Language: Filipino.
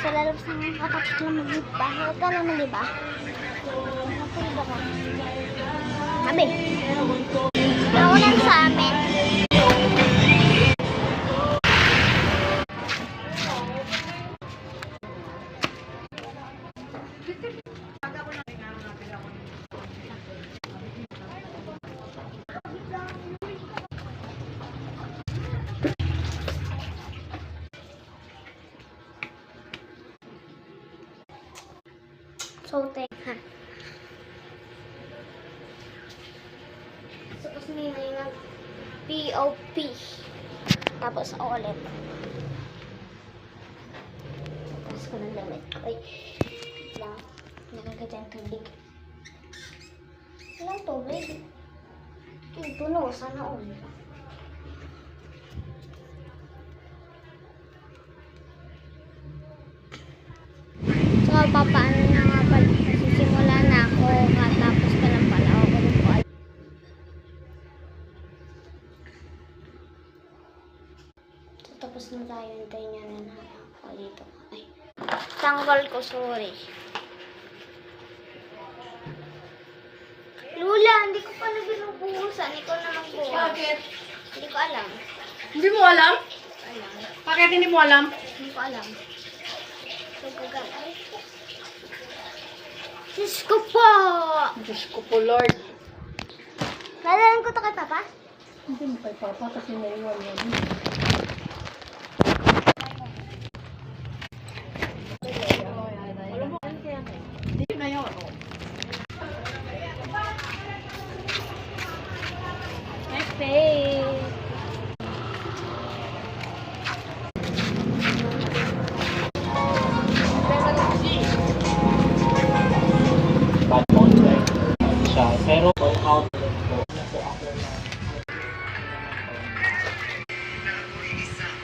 sa lalabas ng katapos lang mag-iba. Huwag ka naman, diba? Napunta ka. Sabi. Naunan sa amin. So, teka. Tapos may nag-POP. Tapos ulit. Tapos ko ng damit. Ay, lang. Nakagat yung tubig. Walang tubig. Ito no, sana ulit. So, papaano na nga pala. Sisimula na ako. Katapos pa lang pala ako. So, tapos na tayo. Hintayin niya na ako dito. Ay. Tanggal ko, sorry. Lula, hindi ko pala binubuhusan. Ikaw na magbuhos. Bakit? Hindi ko alam. Hindi mo alam? Alam. Bakit hindi mo alam? Hindi ko alam. So, gagal. Ay, Diyos ko po! Diyos ko po, Lord. Nalalan ko to kay Papa? Hindi mo kay Papa kasi naiwan yan. Alam mo, ano kaya na? Hindi na yun. My face! Bad mountain siya. Pero out